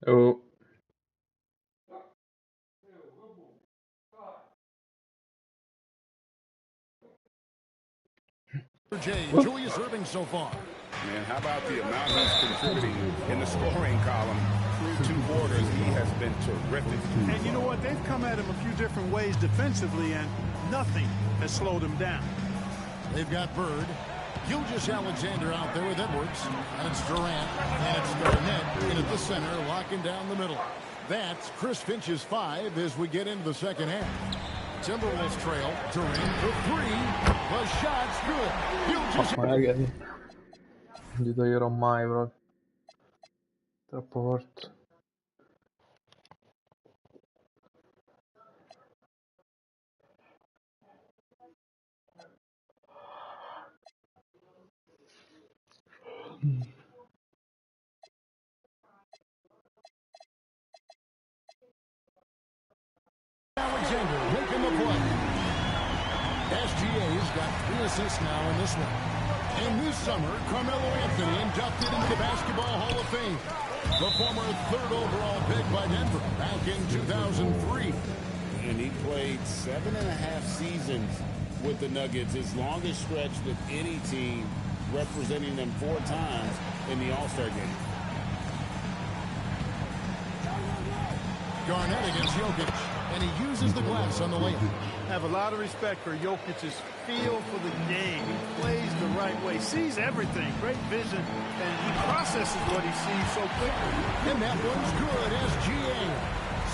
Oh. Julius Erving so far. Man, how about the amount he's contributing in the scoring column through 2 quarters? He has been terrific. And you know what? They've come at him a few different ways defensively, and nothing has slowed him down. They've got Bird. Gilgeous Alexander out there with Edwards. And it's Durant. And it's Garnett in at the center, locking down the middle. That's Chris Finch's 5 as we get into the second half. Timberwolves trail. Durant for 3. The shot's good. Gilgeous. Non gli toglierò mai proprio. Troppo forte. Alexander making the play. SGA's got 3 assists now in this one. And this summer, Carmelo Anthony inducted into the Basketball Hall of Fame. The former 3rd overall pick by Denver back in 2003. And he played 7.5 seasons with the Nuggets, his longest stretch with any team, representing them 4 times in the All-Star game. Garnett against Jokic, and he uses the glass on the layup. Have a lot of respect for Jokic's feel for the game. He plays the right way, sees everything, great vision, and he processes what he sees so quickly. And that one's good, SGA.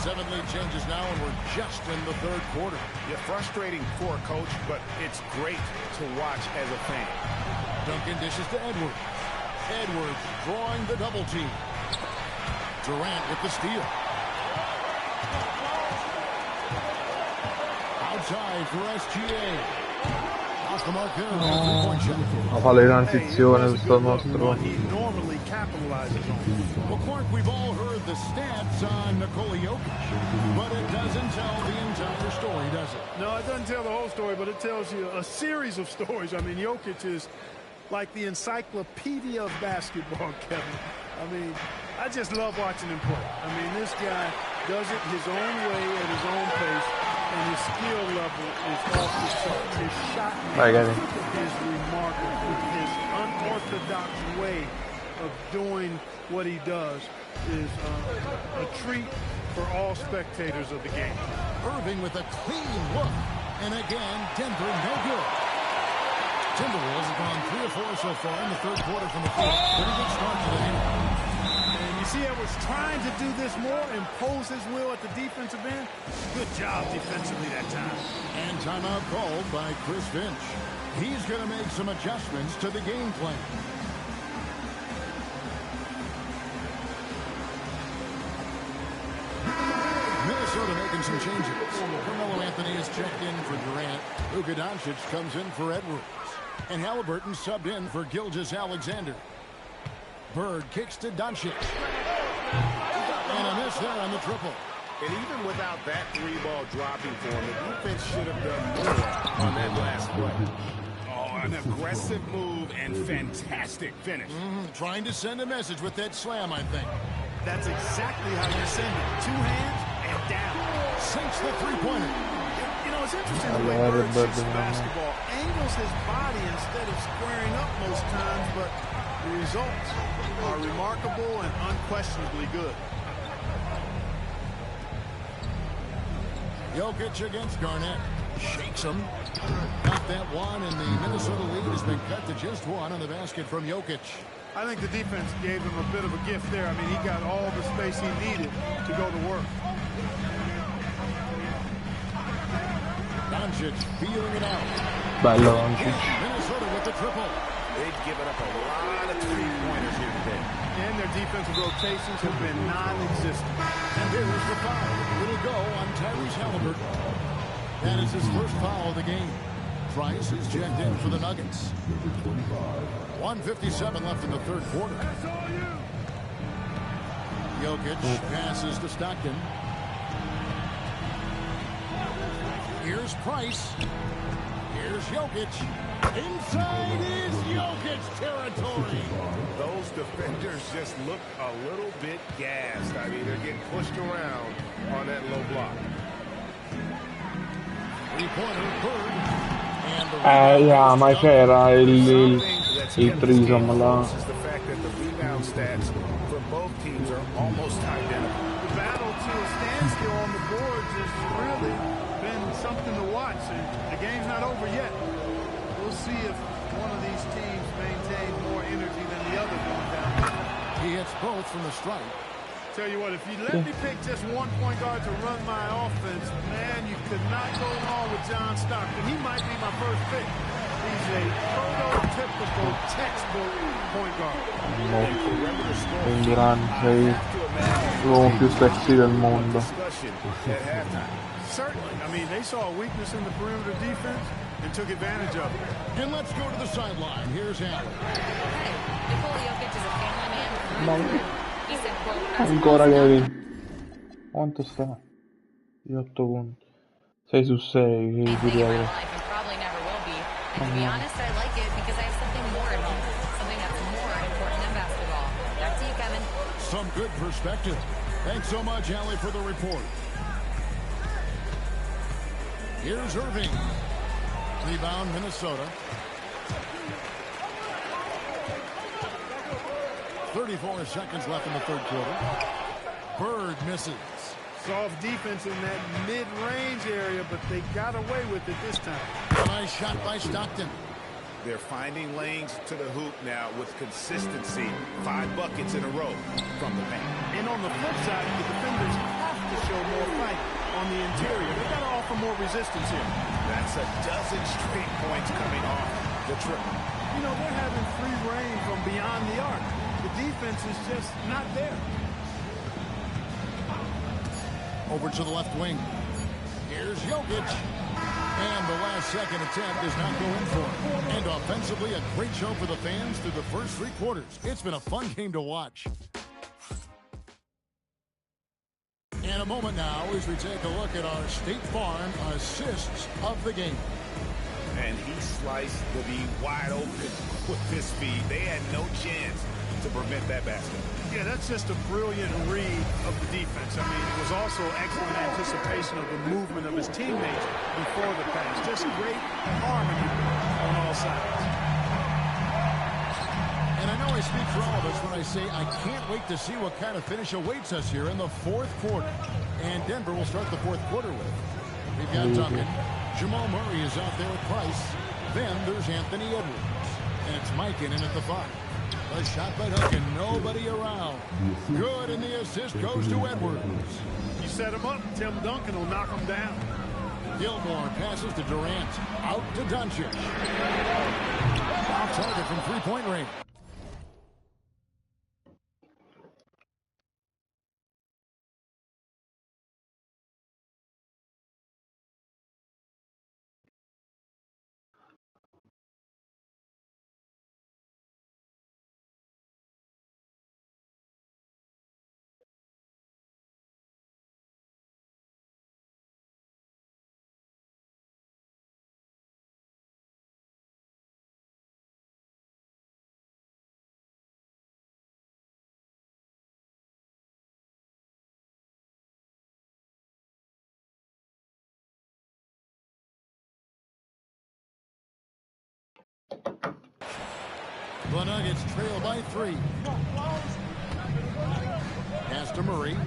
7 lead changes now, and we're just in the 3rd quarter. Yeah, frustrating for a coach, but it's great to watch as a fan. Duncan dishes to Edwards. Edwards drawing the double team. Durant with the steal. Outside for SGA. Off the mark there. Three-point shot. Ma fa le transizioni su sto nostro. He normally capitalizes on. Well, Clark, we've all heard the stats on Nikola Jokic, but it doesn't tell the entire story, does it? No, it doesn't tell the whole story, but it tells you a series of stories. I mean, Jokic is like the encyclopedia of basketball, Kevin. I mean, I just love watching him play. I mean, this guy does it his own way at his own pace, and his skill level is off the charts. His shot is remarkable. His unorthodox way of doing what he does is a treat for all spectators of the game. Irving with a clean look, and again, Denver no good. Timberwolves have gone 3 or 4 so far in the 3rd quarter from the field. Pretty good start to the game. And you see Edwards trying to do this more, impose his will at the defensive end. Good job defensively that time. And timeout called by Chris Finch. He's going to make some adjustments to the game plan. Minnesota making some changes. Carmelo Anthony is checked in for Durant. Luka Doncic comes in for Edwards. And Halliburton subbed in for Gilgeous Alexander. Bird kicks to Doncic. And a miss there on the triple. And even without that 3-ball dropping for him, the defense should have done more on that last play. Oh, an aggressive move and fantastic finish. Trying to send a message with that slam, I think. That's exactly how you send it. 2 hands and down. Sinks the 3-pointer. You know, it's interesting the way Bird shoots basketball. Angles his body instead of squaring up most times, but the results are remarkable and unquestionably good. Jokic against Garnett. Shakes him. Got that one, and the Minnesota lead has been cut to just 1 on the basket from Jokic. I think the defense gave him a bit of a gift there. I mean, he got all the space he needed to go to work. Doncic feeling it out. Bello Doncic. Minnesota with the triple. They've given up a lot of 3-pointers here today. And their defensive rotations have been non-existent. And there's the foul. It'll go on Tyrese Halliburton. That is his first foul of the game. Price is checked in for the Nuggets. 1:57 left in the 3rd quarter. Jokic passes to Stockton. Here's Price. Here's Jokic. Inside is Jokic territory. Those defenders just look a little bit gassed. I mean, they're getting pushed around on that low block. Three-pointer, Bird. Yeah, ma c'era il threesome là. Is the fact that the rebound stats for both teams are almost identical. The battle to a standstill on the boards has really been something to watch. And the game's not over yet. We'll see if one of these teams maintains more energy than the other going down. He hits both from the stripe. Tell you what, if you let me pick just one point guard to run my offense, man, you could not go wrong with John Stockton. He might be my first pick. He's a prototypical textbook point guard. Un grande, sei l'uomo più sexy del mondo. Certainly. I mean, they saw a weakness in the perimeter defense and took advantage of it. And let's go to the sideline. Here's Allen. Hey, Nikola Jokic is a family man. He said, quote, Ancora Kevin. Quanto sta? Di 8 punti. 6 su 6, che anything in my direi. life and probably never will be. And to be honest, I like it because I have something more at home. Something that's more important than basketball. Back to you, Kevin. Some good perspective. Thanks so much, Allie, for the report. Here's Irving. Rebound, Minnesota. 34 seconds left in the third quarter. Bird misses. Soft defense in that mid-range area, but they got away with it this time. Nice shot by Stockton. They're finding lanes to the hoop now with consistency. 5 buckets in a row from the paint. And on the flip side, the defenders have to show more fight on the interior. They got to offer more resistance here. That's a dozen straight points coming off the triple. You know, they're having free reign from beyond the arc. The defense is just not there. Over to the left wing. Here's Jokic. And the last second attempt does not go in for him. And offensively, a great show for the fans through the first 3 quarters. It's been a fun game to watch. In a moment now as we take a look at our State Farm assists of the game. And he sliced the D wide open with his speed. They had no chance to prevent that basket. Yeah, that's just a brilliant read of the defense. I mean, it was also excellent anticipation of the movement of his teammates before the pass. Just great harmony on all sides. And I know I speak for all of us when I say I can't wait to see what kind of finish awaits us here in the fourth quarter. And Denver will start the fourth quarter with. We've got Duncan. Jamal Murray is out there with Price. Then there's Anthony Edwards. And it's Mike in at the 5. A shot by Duncan, nobody around. Good, and the assist goes to Edwards. You set him up, Tim Duncan will knock him down. Gilmore passes to Durant. Out to Doncic. Off target from three-point range. The Nuggets trail by 3. Pass to Murray.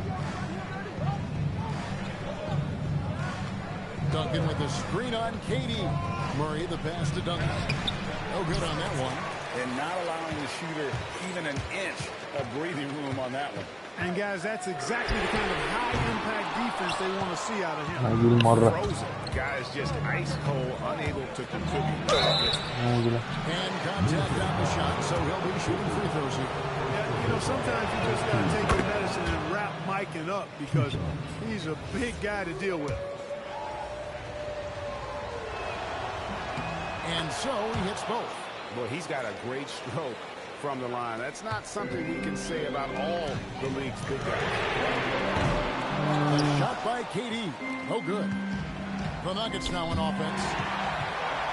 Duncan with the screen on Katie. Murray the pass to Duncan. No good on that one. And not allowing the shooter even an inch of breathing room on that one. And guys, that's exactly the kind of high-impact defense they want to see out of him. Frozen. Guys just ice cold, unable to contribute. And contact on the shot, so he'll be shooting free throws here. Yeah, you know, sometimes you just got to take your medicine and wrap Mikan up because he's a big guy to deal with. And so he hits both. Well, he's got a great stroke from the line. That's not something we can say about all the league's big guys. A shot by KD. No good. The Nuggets now in offense.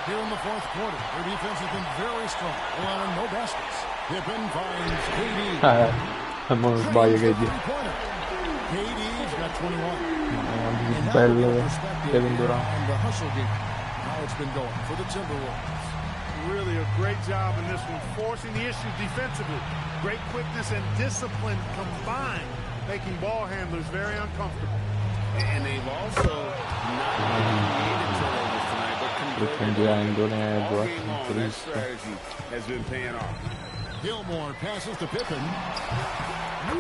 here in the fourth quarter. Their defense has been very strong, allowing no baskets. Pippen finds KD. Non sbaglio che dico. KD's got 21. Il bello Kevin Durant. On the hustle game, how it's been going for the Timberwolves. Really a great job in this one, forcing the issue defensively. Great quickness and discipline combined, making ball handlers very uncomfortable. And they've also not created turnovers tonight, but converted all game long. That strategy has been paying off. Gilmore passes to Pippen.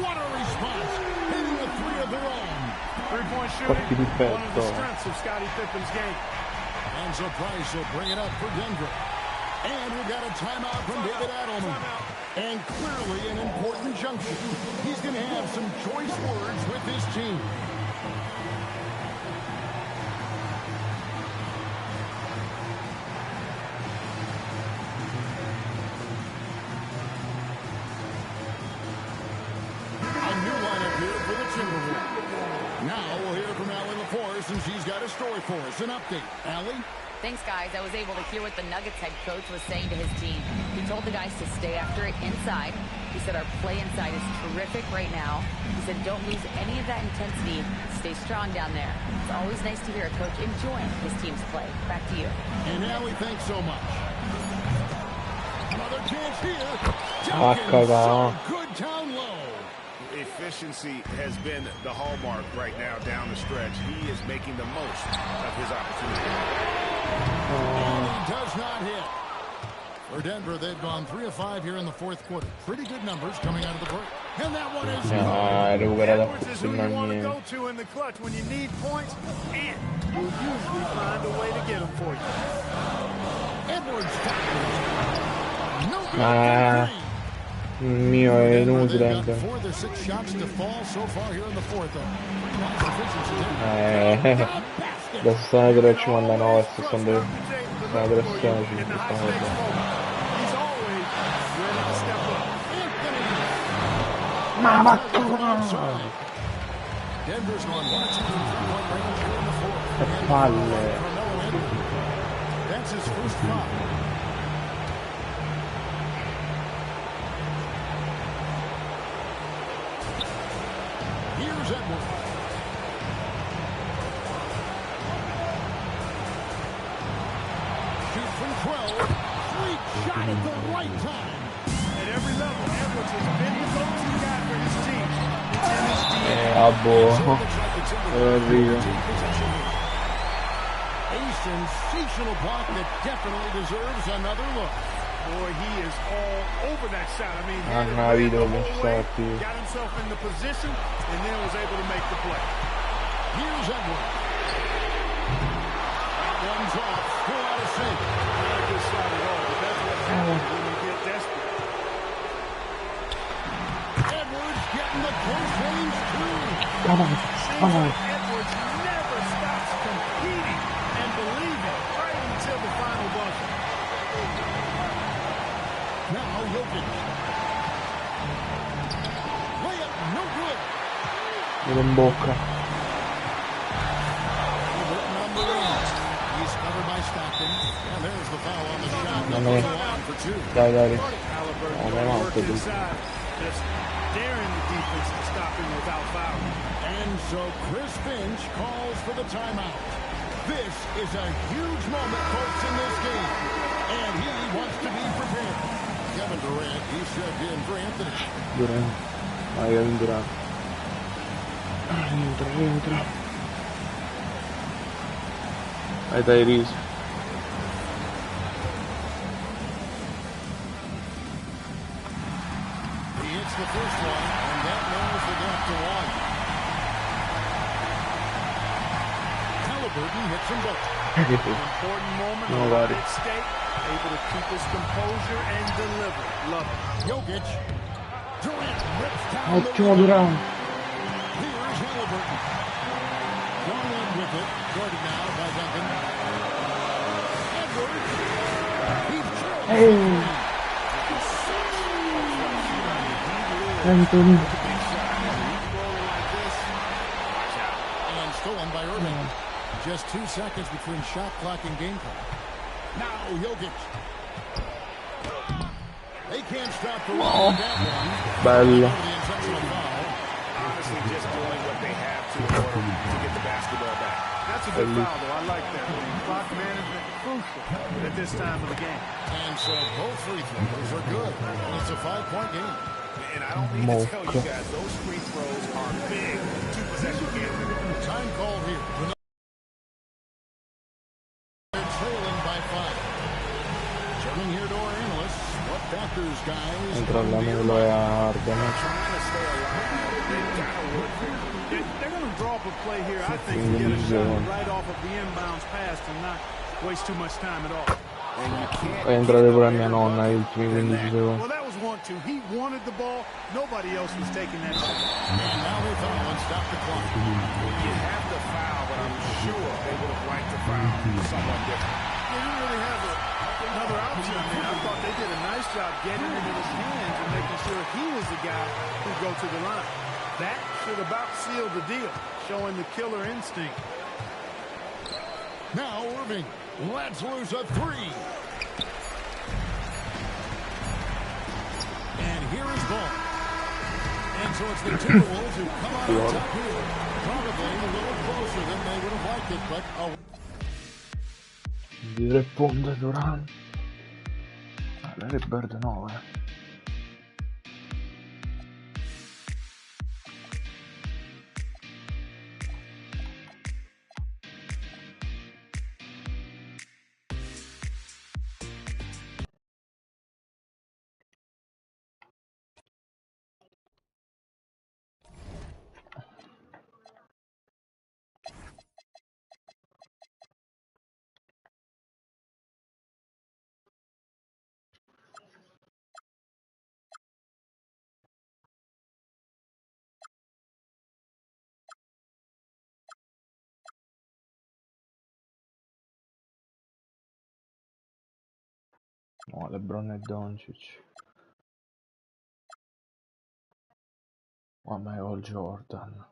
What a response! Hitting a three of their own. Three-point shooting, one of the strengths of Scottie Pippen's game. And so Price will bring it up for Denver. And we've got a timeout from David Adelman. And clearly an important junction. He's going to have some choice words with his team. Now we'll hear from Allie LaForce, and she's got a story for us. An update. Allie? Thanks, guys. I was able to hear what the Nuggets head coach was saying to his team. He told the guys to stay after it inside. He said our play inside is terrific right now. He said don't lose any of that intensity. Stay strong down there. It's always nice to hear a coach enjoying his team's play. Back to you. And Allie, thanks so much. Another chance here. So good down low. Efficiency has been the hallmark right now down the stretch. He is making the most of his opportunity. And he does not hit. For Denver, they've gone 3 of 5 here in the fourth quarter. Pretty good numbers coming out of the break. And that one is Edwards is who you want to go to in the clutch when you need points, and you'll usually find a way to get them for you. Edwards no good. Mio è inutile. Da 63,59 a 62. La direzione ci ma che palle. That's his first foul. Here's Edwards. Shoot from 12. Sweet shot at the right time. At every level, Edwards has been the go-to guy for his team. A sensational block that definitely deserves another look. Boy, he is all over that shot. I mean, got himself in the position and then was able to make the play. Here's Edwards. That one's off. Still out of sync. Not a good shot at all, but that's what happens when you get desperate. Edwards getting the close range too. Edwards never stops competing and believing right until the final buzzer. Now Jokic. Layup, no good. In bocca. He's covered by Stockton. And there's the foul on the shot. For two. Dai. Just daring the defense to stop him without fouling. And so Chris Finch calls for the timeout. This is a huge moment, folks, in this game. And he wants to be prepared. Kevin Durant, he's checked in for Anthony. Durant. Durant. Entra. Vai Tyrese. He hits the first one, and that narrows the gap to 1. Halliburton hits them both. Important moment at stake. Able to keep his composure and deliver. Love it. Jokic. Durant rips down the Durant. Here's Halliburton. Going in with it. Guarded now by Duncan. Edwards. He's Anthony. And stolen by Irving. Just 2 seconds between shot clock and game clock. Now Jokic. They can't stop the run. Bello. The intentional foul. Honestly, just doing what they have to in order to get the basketball back. That's a good foul, though. I like that. Clock management crucial at this time of the game. And so both free throws are good. And it's a 5-point game. And I don't need to tell you guys, those free throws are big two-possession games. Time call here. They're trailing by 5. Turning here to our analysts. What factors, guys? Entra la Melo e Arden. Trying to stay alive. They've got to work here. They're going to draw up a play here, I think, to get a shot right off of the inbounds pass and not waste too much time at all. And you can't Entra pure mia nonna gli ultimi 15 secondi. Well, that was 1-2. He wanted the ball. Nobody else was taking that shot. And now they foul and stop the clock. You have to foul, but I'm sure they would have liked to foul someone different. They didn't really have another option. I mean, I thought they did a nice job getting it in his hands and making sure he was the guy who'd go to the line. That should about seal the deal, showing the killer instinct. Now Irving lets loose a 3. And here is ball. And so it's the Timberwolves who come out on top here. Probably a little closer than they would have liked it, but Di 3 punti Durant. Larry Bird 9. No, LeBron e Doncic. Ma Michael Jordan.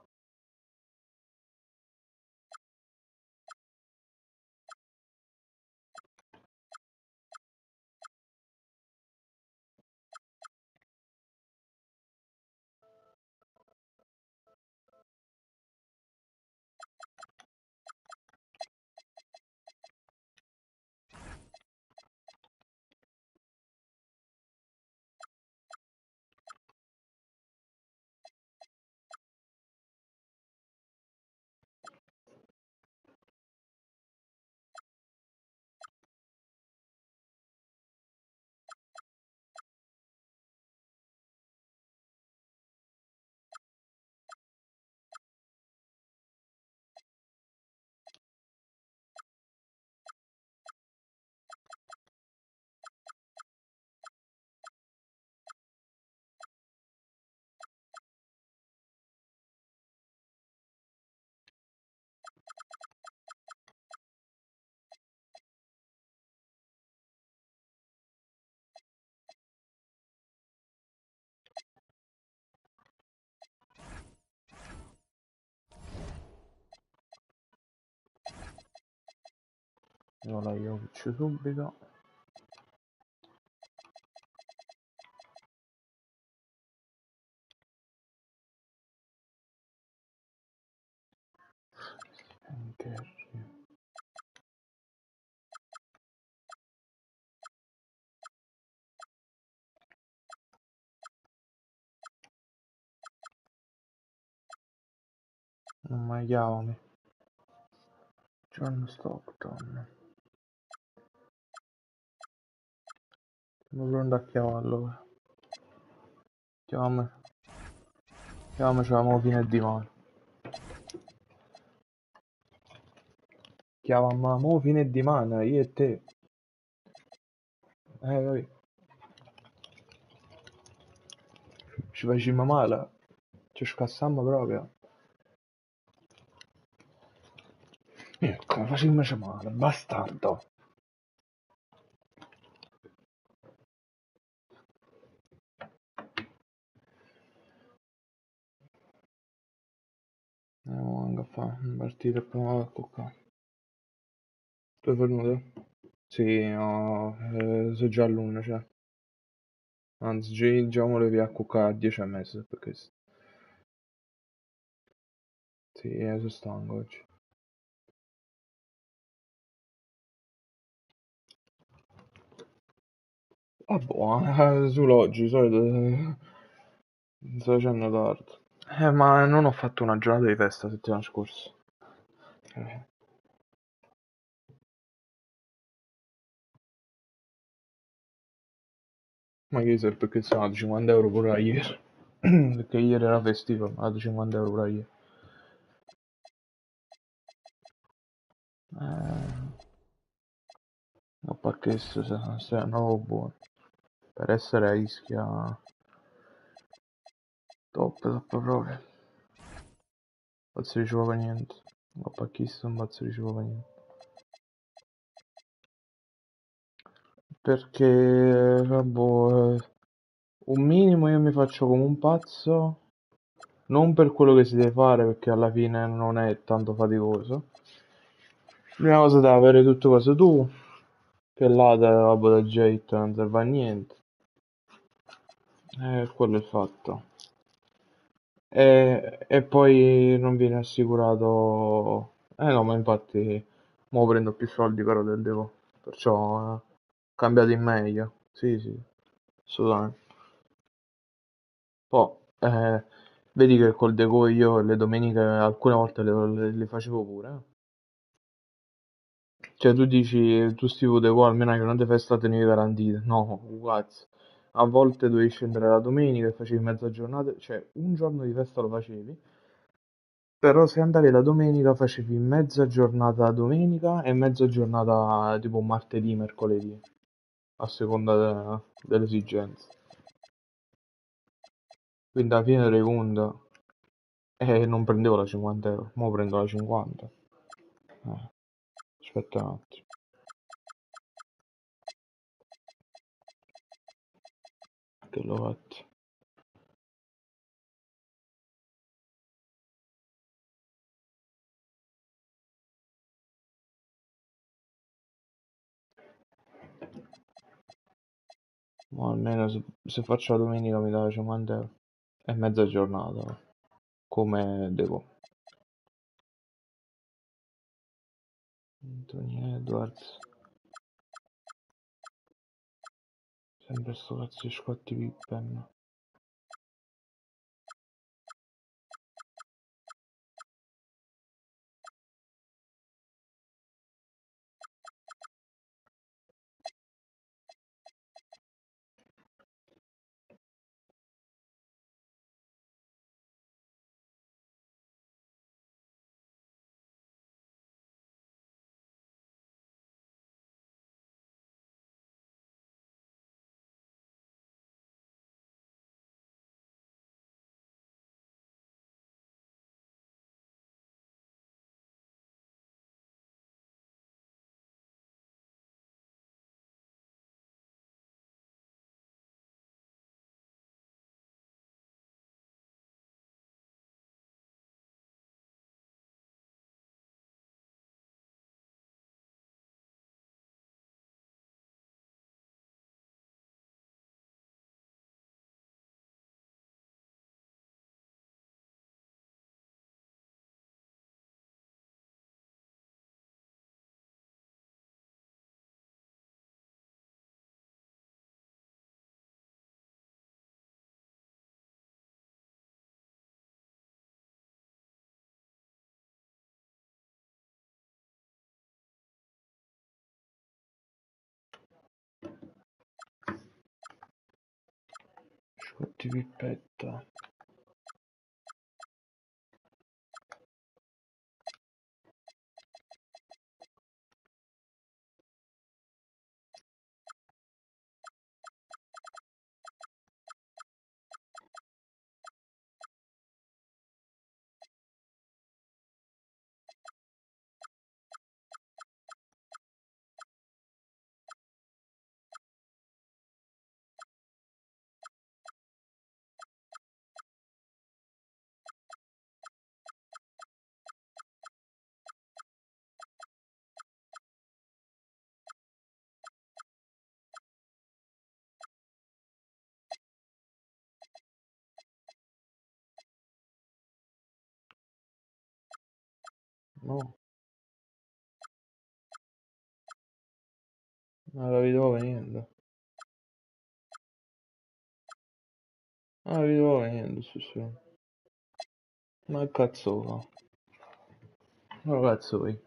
Io la Jokic subito. Anche non mai chiamami. John Stockton. Sono pronto a chiamarlo. Chiamami. Chiamaci a fine di mano. Chiamavamo fine di mano, io e te. Capì? Ci facciamo male. Ci scassammo proprio. Come facciamoci male, bastardo. Andiamo a fare una partita e poi vado a cuccare. Tu è venuto? Sì, no, so già l'una, cioè. Anzi, già me lo via a cuccare a 10 e mezzo, per questo. Sì, sono stanco oggi. Ah, buono, solo oggi, di solito sto facendo tardi. Ma non ho fatto una giornata di festa la settimana scorsa. Eh, Ma che serve perché sono dato 50 euro pure a ieri. Perché ieri era festivo, mi ha dato 50 euro pure a ieri. Eh, ma perché se è nuovo buono. Per essere a Ischia, top proprio. Non si riceveva niente. Ma perché non si riceveva niente. Perché, boh, un minimo io mi faccio come un pazzo. Non per quello che si deve fare, perché alla fine non è tanto faticoso. Prima cosa da avere tutte cose tu, che là da jet non serve a niente. Quello è il fatto. E poi non viene assicurato. No, ma infatti mo prendo più soldi però del devo. Perciò cambiato in meglio. Sì, sì, assolutamente. Poi vedi che col deco io le domeniche alcune volte le facevo pure. Cioè tu dici, tu stivo deco almeno hai una di festa tenevi garantite. No, ragazzi. A volte dovevi scendere la domenica e facevi mezza giornata, cioè un giorno di festa lo facevi. Però se andavi la domenica facevi mezza giornata domenica e mezza giornata tipo martedì, mercoledì, a seconda delle esigenze. Quindi alla fine dei conti non prendevo la 50 euro, mo prendo la 50. Aspetta un attimo. Che l'ho fatto. Ma almeno se faccio la domenica mi dà 50 euro. È mezza giornata, come devo. Anthony Edwards. Sempre sto cazzo di Scottie Pippen. Scottie Pippetta. No, non la vedevo venendo. Non la vedevo venendo, sì, sì. Ma che cazzo fa? Ma che cazzo vuoi?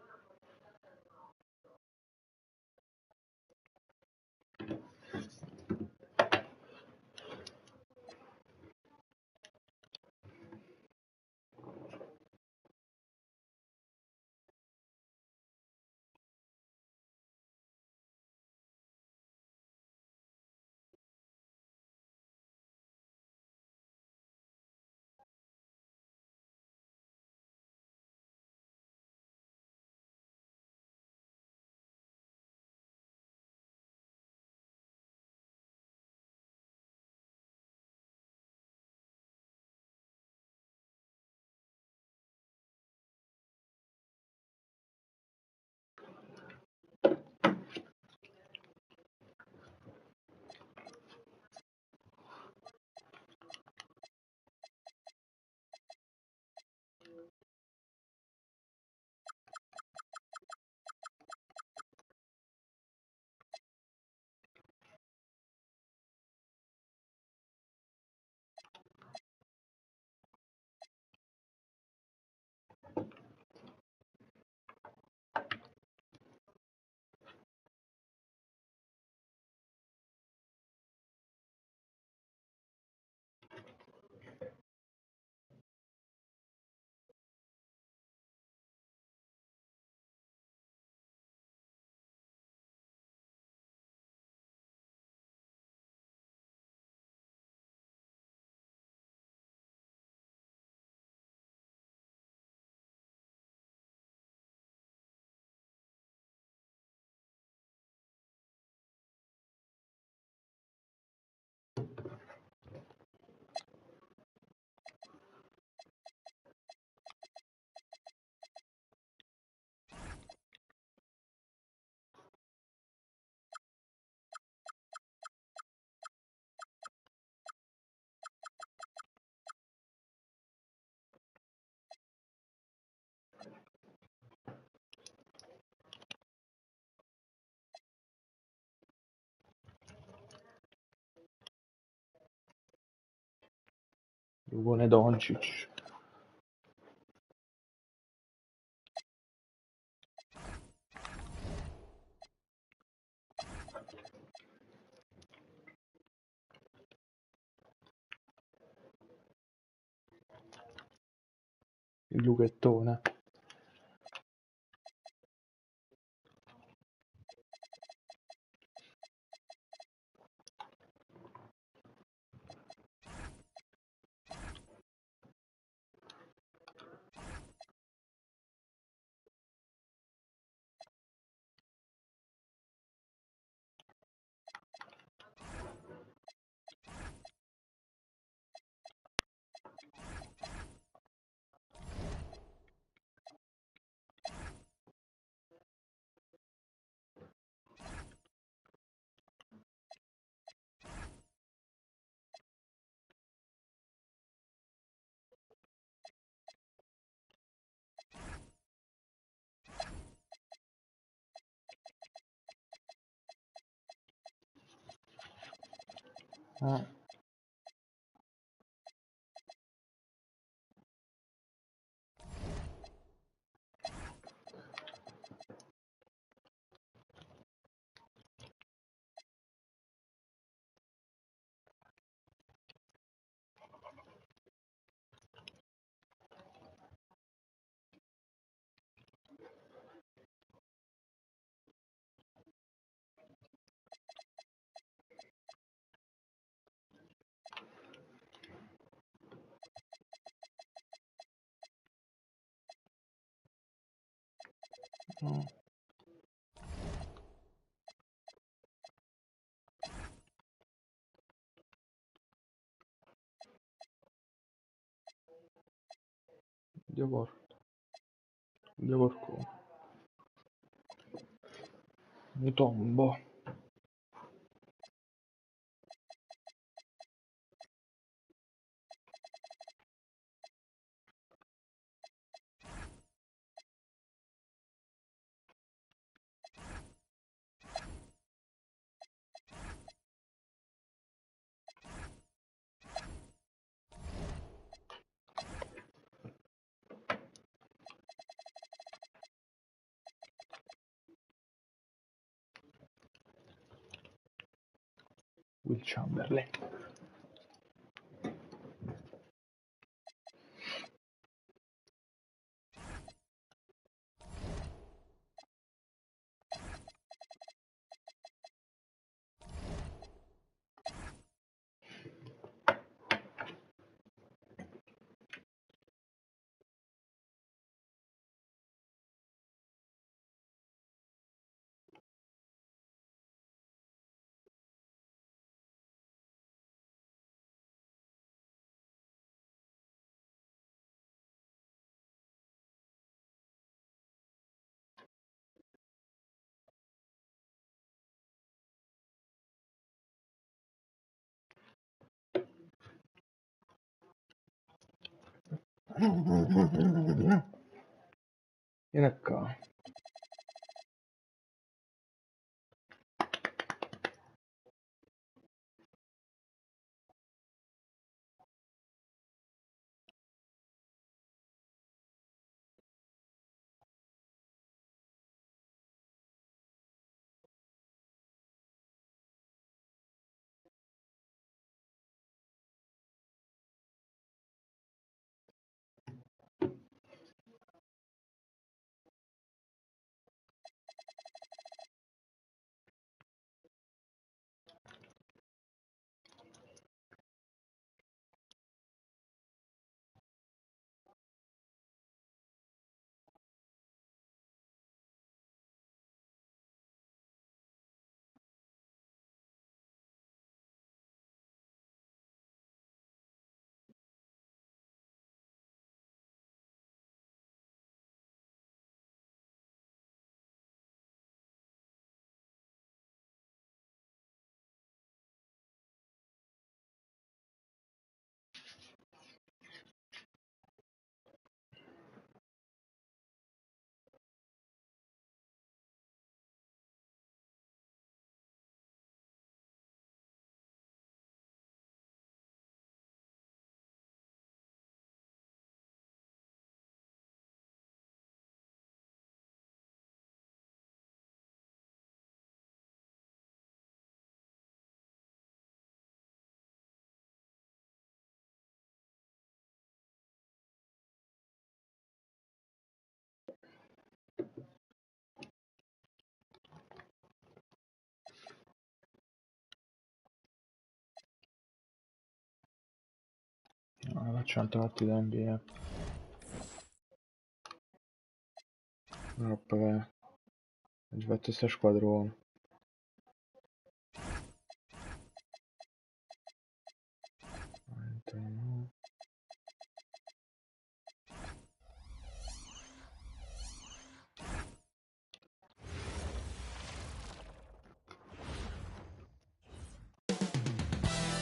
Buone Doncic. Il Luchettone. Ah, no. Dio porco. Dio porco. Un tombo. Will Chamberlain. Vieni qua. Facciamo altre partite NBA. Troppo che ci fatto sta squadrone.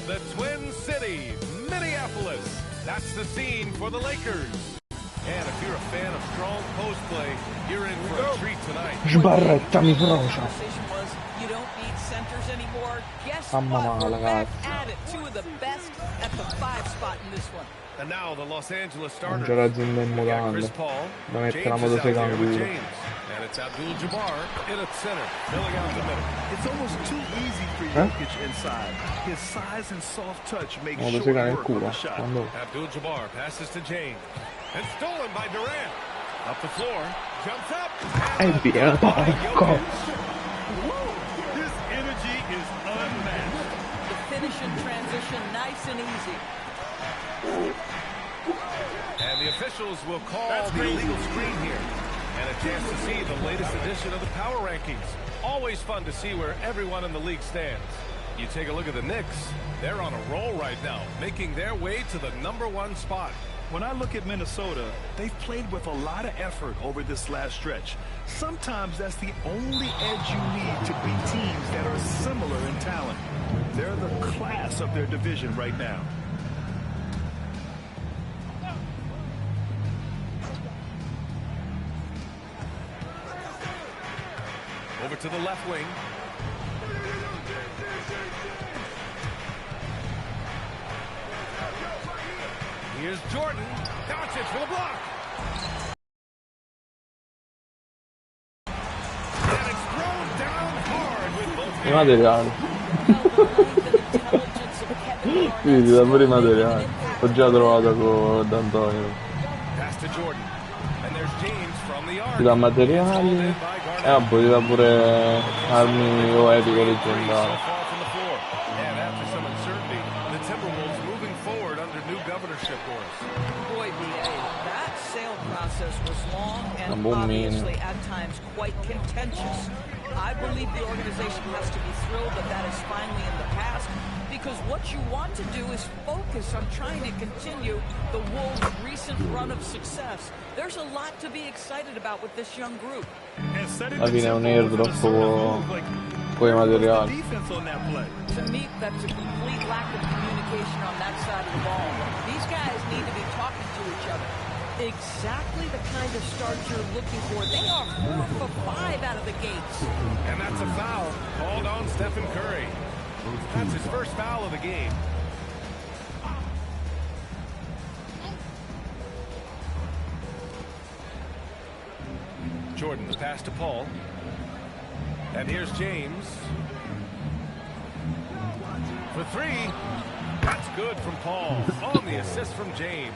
The Twin Cities, Minneapolis. That's the scene for the Lakers. And if you're a fan of strong post play, you're in for a treat tonight. Sbarretta mi frocia. You don't need centers anymore. Guess Mamma what? mia, We're back ragazzi. at it. Two of the best at the 5 spot in this one. And now the Los Angeles Non starters. c'è l'azienda in We got Chris mutande. Paul. Da mettere la James is out motosega there in with culo. James. And it's Abdul-Jabbar in at center, filling out the middle. It's almost too easy for Jokic inside. His size and soft touch make short Motosega nel work of culo. the shot. Quando... Abdul-Jabbar passes to James. And stolen by Durant. Up the floor. Jumps up. E via, porco. His energy is unmatched. The finish in transition, nice and easy. And the officials will call the illegal screen here. And a chance to see the latest edition of the power rankings. Always fun to see where everyone in the league stands. You take a look at the Knicks. They're on a roll right now, making their way to the #1 spot. When I look at Minnesota, they've played with a lot of effort over this last stretch. Sometimes that's the only edge you need to beat teams that are similar in talent. They're the class of their division right now. Over to the left wing. Here's Jordan. Doncic for the block. And it's thrown down hard with both hands. Materiale. Well, the length and the Quindi da pure i materiali. Ho già trovato con D'Antonio. Ti dà materiali. E vabbè, ti dà pure armi o epico leggendario. Was long and obviously at times quite contentious. I believe the organization has to be thrilled that that is finally in the past, because what you want to do is focus on trying to continue the Wolves' recent run of success. There's a lot to be excited about with this young group. Alla fine è un airdrop con i materiali. To me, that's a complete lack of communication on that side of the ball. These guys need to be talking to each other. Exactly the kind of start you're looking for. They are 4 for 5 out of the gates. And that's a foul called on Stephen Curry. That's his first foul of the game. Jordan, the pass to Paul. And here's James. For 3. That's good from Paul. On the assist from James.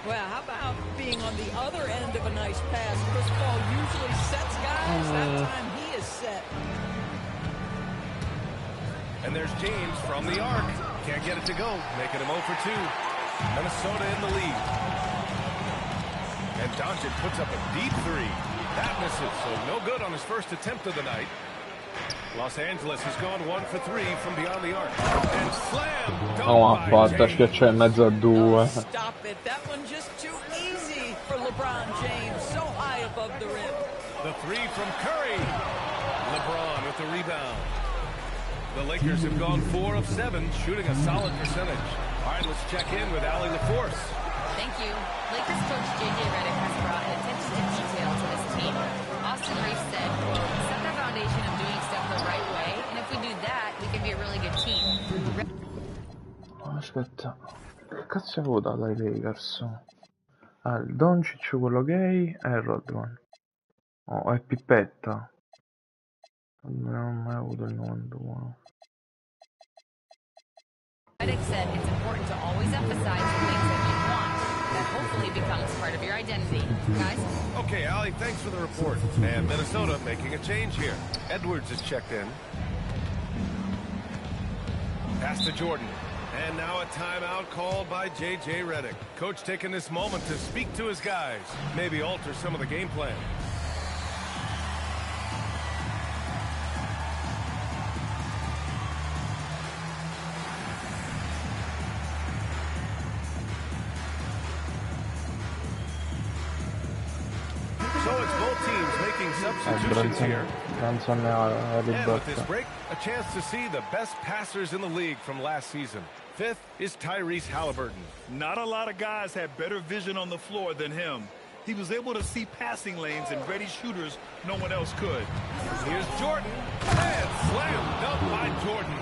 Well, how about being on the other end of a nice pass? Chris Paul usually sets guys. That time he is set. And there's James from the arc. Can't get it to go, making him 0 for 2. Minnesota in the lead. And Doncic puts up a deep 3. That misses, so no good on his first attempt of the night. Los Angeles has gone 1 for 3 from beyond the arc. And slam! No, ha fatto, schiaccia in mezzo a 2. Stop it. That one just too easy for LeBron James. So high above the rim. The 3 from Curry. LeBron with the rebound. The Lakers have gone 4 of 7, shooting a solid percentage. All right, let's check in with Allie LaForce. Thank you. Lakers coach J.J. Redick has brought an attention to detail to this team. Austin Reeves said, quote, set the foundation of doing stuff the right way, and if we do that, we can be a really good team. Aspetta, che cazzo avevo dato ai Lakers? Ah, il Doncic, quello gay, e il Rodman. Oh, è Pippetta. Non ho mai avuto il 91. Redick said it's important to always emphasize the things that you want. That hopefully becomes part of your identity. Guys? Okay, Allie, thanks for the report. And Minnesota making a change here. Edwards is checked in. Pass to Jordan. And now a timeout called by J.J. Redick. Coach taking this moment to speak to his guys. Maybe alter some of the game plan. So it's both teams making substitutions here. And with this break, a chance to see the best passers in the league from last season. 5th is Tyrese Halliburton. Not a lot of guys had better vision on the floor than him. He was able to see passing lanes and ready shooters no one else could. Here's Jordan. And slam dunk by Jordan.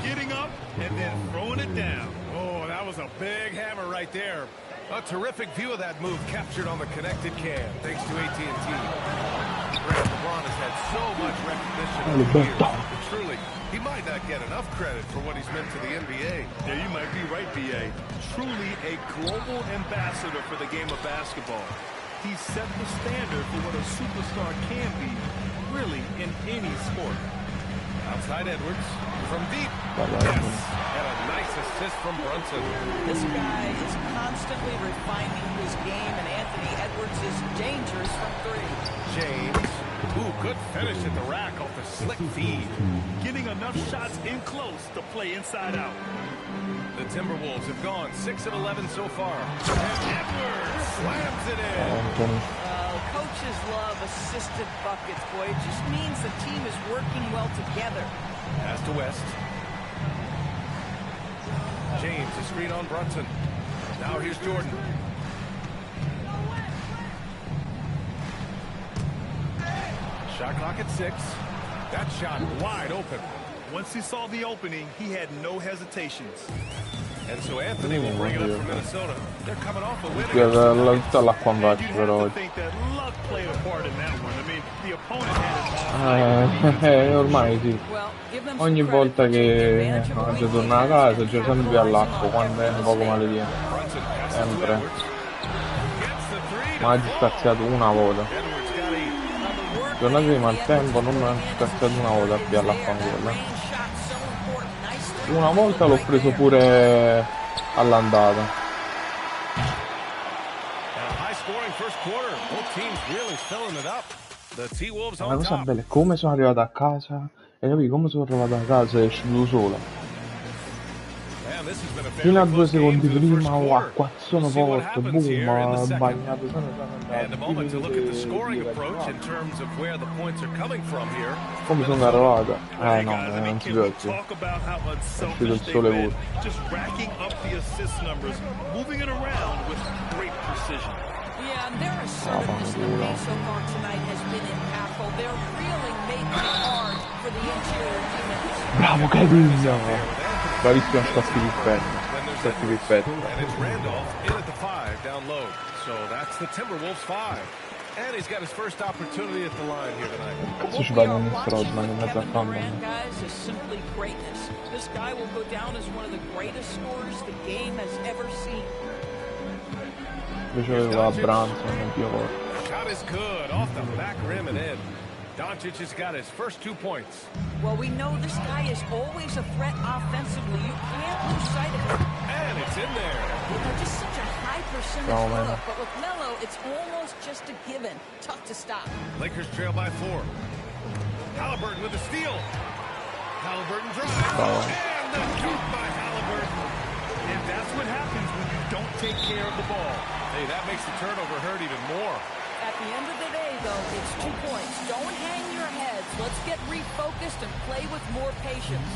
Getting up and then throwing it down. Oh, that was a big hammer right there. A terrific view of that move captured on the connected cam, thanks to AT&T. LeBron has had so much recognition over the years, but truly, he might not get enough credit for what he's meant to the NBA. Yeah, you might be right, B.A. Truly a global ambassador for the game of basketball. He set the standard for what a superstar can be, really, in any sport. Outside Edwards, from deep, yes, and a nice assist from Brunson. This guy is constantly refining his game, and Anthony Edwards is dangerous from 3. James, ooh, good finish at the rack off the slick feed. Getting enough shots in close to play inside out. The Timberwolves have gone 6 of 11 so far. And Edwards slams it in. Coaches love assisted buckets, boy. It just means the team is working well together. Pass to West. James, a screen on Brunson. Now here's Jordan. Shot clock at 6. That shot wide open. Once he saw the opening, he had no hesitations. And so Anthony will bring it up for Minnesota. They're coming off a win. L'acqua in faccia però. I think that luck played a part in that one. I mean, the Ormai sì. Ogni volta che già torna a casa, già sempre all'acqua, quando è un poco maledietto. Sempre. Ma oggi spaziato una volta. Giornata di maltempo non mi hanno spaziato una volta qui all'acqua ancora. Una volta l'ho preso pure all'andata. La cosa bella è come sono arrivato a casa e capì come sono arrivato a casa e è sceso solo. Fino a 2 secondi prima ho acquazzone forte, boom, bagnato come sono arrivato? No, non si vede più. È uscito il sole pure. Yeah, and their assertiveness in the pace so far tonight has been impactful. They're really making it hard for the interior units. Bravo Kevin! Bravissimo, stati perfetti. And it's Randolph in at the 5 down low. So that's the Timberwolves 5. And he's got his first opportunity at the line here tonight. Cazzo ci parla in Rodman in mezzo a campo? Guys, is simply greatness. This guy will go down as one of the greatest scorers the game has ever seen. Invece aveva Branson nel più forte. Shot is good off the back rim and in. Doncic has got his first 2 points. Well, we know this guy is always a threat offensively. You can't lose sight of him. And it's in there. They're just such a high percentage look, but with Melo, it's almost just a given. Tough to stop. Lakers trail by 4. Halliburton with the steal. Halliburton drives. And the dunk by Halliburton. And that's what happens when you don't take care of the ball. Hey, that makes the turnover hurt even more. At the end of the day, though, it's 2 points. Don't hang your heads. Let's get refocused and play with more patience.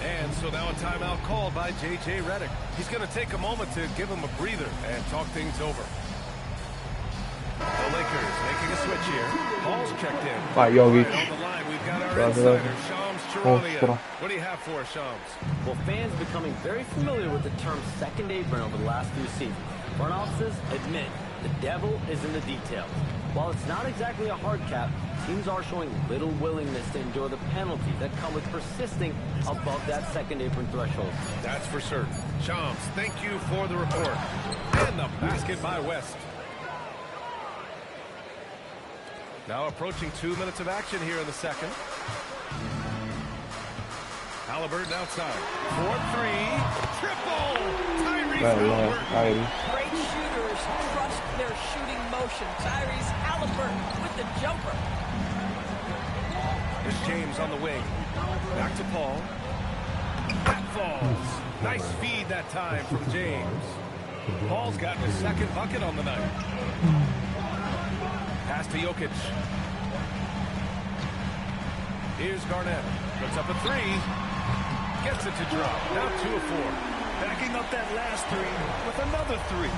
And so now a timeout called by J.J. Redick. He's going to take a moment to give him a breather and talk things over. The Lakers making a switch here. Paul's checked in. Vai, Jokic. Right on the line, we've got our insider, Shams Charania. What do you have for us, Shams? Well, fans becoming very familiar with the term second apron over the last few seasons. Front offices admit the devil is in the details. While it's not exactly a hard cap, teams are showing little willingness to endure the penalties that come with persisting above that second apron threshold. That's for certain. Shams, thank you for the report. And the basket by West. Now approaching 2 minutes of action here in the second. Halliburton outside. 4-3. Triple! Tyrese Great shooters trust their shooting motion. Tyrese Halliburton with the jumper. There's James on the wing. Back to Paul. That falls. Nice feed that time from James. Paul's gotten his second bucket on the night. Pass to Jokic. Here's Garnett. Puts up a 3. Gets it to drop. Now 2 of 4. Backing up that last 3 with another 3.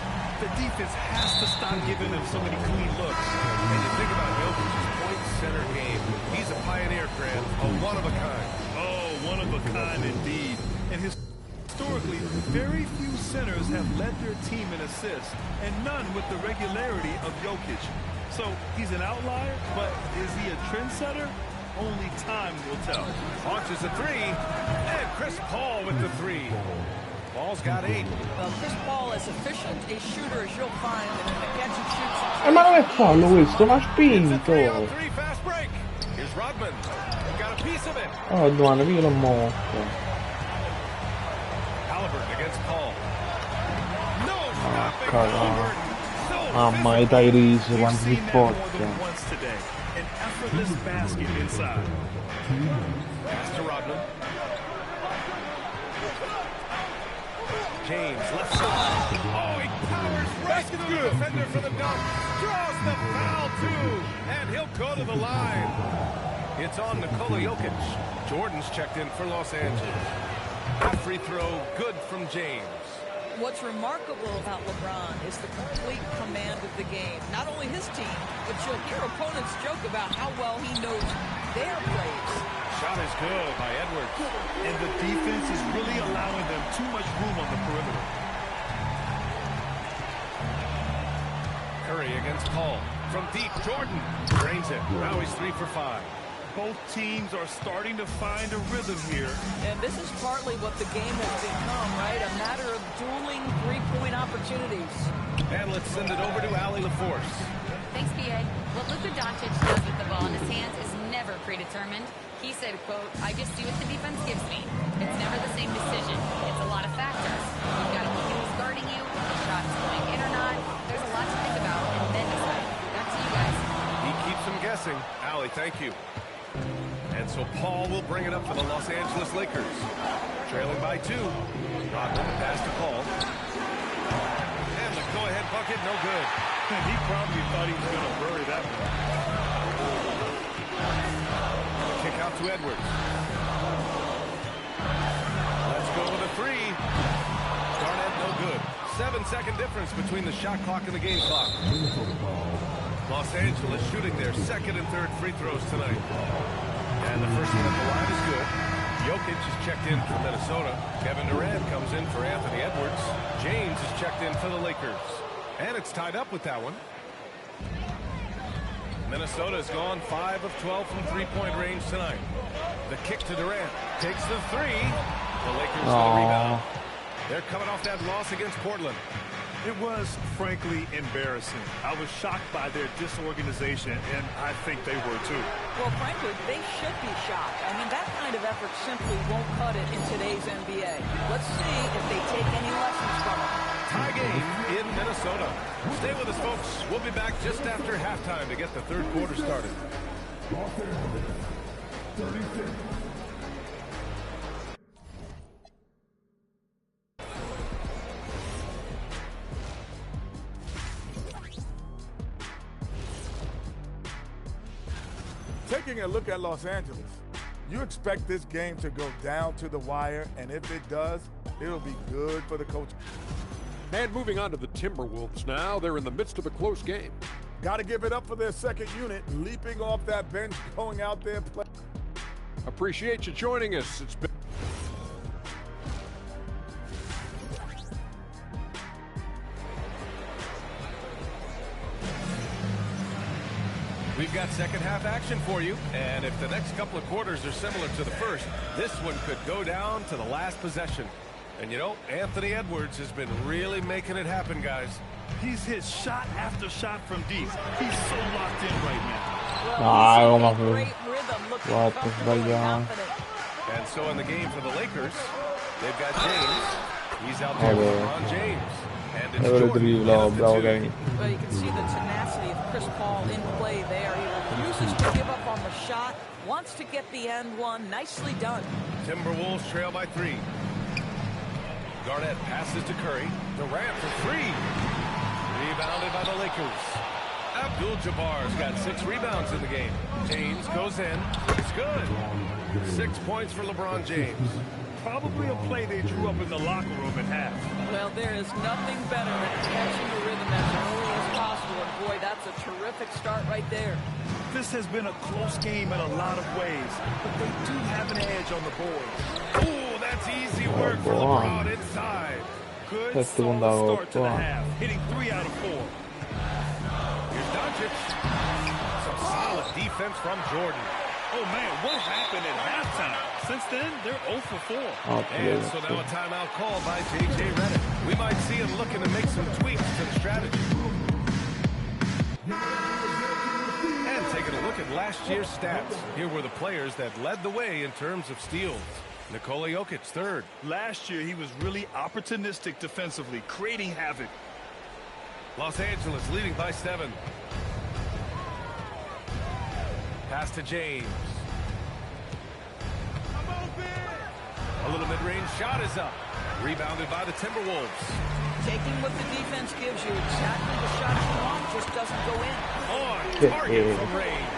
The defense has to stop giving them so many clean looks. And you think about Jokic's point center game. He's a pioneer, Grant. A one-of-a-kind. Oh, one of a kind indeed. And historically, very few centers have led their team in assists, and none with the regularity of Jokic. So he's an outlier, but is he a trendsetter? Only time will tell. Launches a 3, and Chris Paul with the 3. Paul's got 8. Well, Chris Paul is efficient a shooter as you'll find in the catch and shoot. Ma non è fallo questo, ma spinto. 3-on-3 fast break. Here's Rodman. Got a piece of it. Oh, Duane, io l'ho morto. Halliburton against Paul. No stopping Halliburton. So Mamma, e Tyrese quanto si More forte. than once today. An effortless basket inside. pass to Rodman. James left side. Oh, he powers right through the defender for the dunk. Draws the foul too, and he'll go to the line. It's on Nikola Jokic. Jordan's checked in for Los Angeles. That free throw good from James. What's remarkable about LeBron is the complete command of the game. Not only his team, but you'll hear opponents joke about how well he knows their plays. Shot is good by Edwards. And the defense is really allowing them too much room on the perimeter. Curry against Paul. From deep, Jordan drains it. Now he's 3 for 5. Both teams are starting to find a rhythm here. And this is partly what the game has become, right? A matter of dueling three-point opportunities. And let's send it over to Allie LaForce. Thanks, B.A. What Luka Doncic does with the ball in his hands is never predetermined. He said, quote, "I just do what the defense gives me. It's never the same decision. It's a lot of factors. You've got to look at who's guarding you, the shot's going in or not. There's a lot to think about, and then decide. Back to you guys." He keeps them guessing. Allie, thank you. And so Paul will bring it up for the Los Angeles Lakers. Trailing by 2. Rodman pass to Paul. And the go-ahead bucket, no good. He probably thought he was going to bury that one. Kick out to Edwards. Let's go with a 3. Garnett, no good. 7-second difference between the shot clock and the game clock. Los Angeles shooting their second and third free throws tonight. And the first one at the line is good. Jokic is checked in for Minnesota. Kevin Durant comes in for Anthony Edwards. James is checked in for the Lakers. And it's tied up with that one. Minnesota has gone 5 of 12 from three-point range tonight. The kick to Durant. Takes the 3. The Lakers with a rebound. They're coming off that loss against Portland. It was, frankly, embarrassing. I was shocked by their disorganization, and I think they were, too. Well, frankly, they should be shocked. I mean, that kind of effort simply won't cut it in today's NBA. Let's see if they take any lessons from it. Tie game in Minnesota. Stay with us, folks. We'll be back just after halftime to get the third quarter started. Taking a look at Los Angeles, you expect this game to go down to the wire, and if it does, it'll be good for the coach. And moving on to the Timberwolves now, they're in the midst of a close game. Got to give it up for their second unit, leaping off that bench, going out there play. Appreciate you joining us. It's been We've got second half action for you, and if the next couple of quarters are similar to the first, this one could go down to the last possession. And you know, Anthony Edwards has been really making it happen, guys. He's hit shot after shot from deep. He's so locked in right now. Well, great rhythm, looking comfortable and confident. And so in the game for the Lakers, they've got James. He's out there with LeBron James. And it's Jordan. Well, you can see the tenacity of Chris Paul in play there. He refuses to give up on the shot, wants to get the and one. Nicely done. Timberwolves trail by 3. Garnett passes to Curry. Durant for 3. Rebounded by the Lakers. Abdul-Jabbar's got 6 rebounds in the game. James goes in. It's good. 6 points for LeBron James. Probably a play they drew up in the locker room at half. Well, there is nothing better than catching the rhythm as early as possible. And boy, that's a terrific start right there. This has been a close game in a lot of ways, but they do have an edge on the board. Ooh, that's easy work for LeBron inside. Good solid start to the half, hitting 3 out of 4. Here's Doncic. Some solid defense from Jordan. Oh, man, what happened at halftime? Since then, they're 0 for 4. And so now a timeout called by J.J. Redick. We might see him looking to make some tweaks to the strategy. And taking a look at last year's stats. Here were the players that led the way in terms of steals. Nikola Jokic, 3rd. Last year, he was really opportunistic defensively, creating havoc. Los Angeles leading by 7. Pass to James. A little mid-range shot is up. Rebounded by the Timberwolves. Taking what the defense gives you, exactly the shot you want, just doesn't go in. On target from range.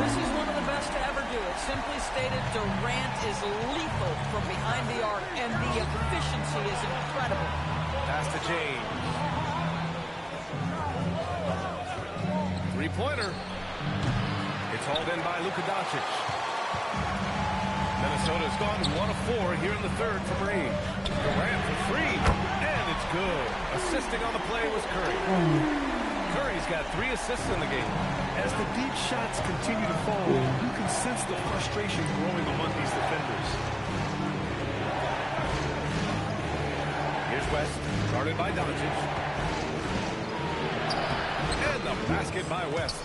This is one of the best to ever do it. Simply stated, Durant is lethal from behind the arc, and the efficiency is incredible. Pass to James. 3-pointer. It's hauled in by Luka Doncic. Minnesota's gone 1 of 4 here in the third from range. Durant for 3, and it's good. Assisting on the play was Curry. Curry He's got 3 assists in the game. As the deep shots continue to fall, you can sense the frustration growing among these defenders. Here's West, guarded by Doncic. And the basket by West.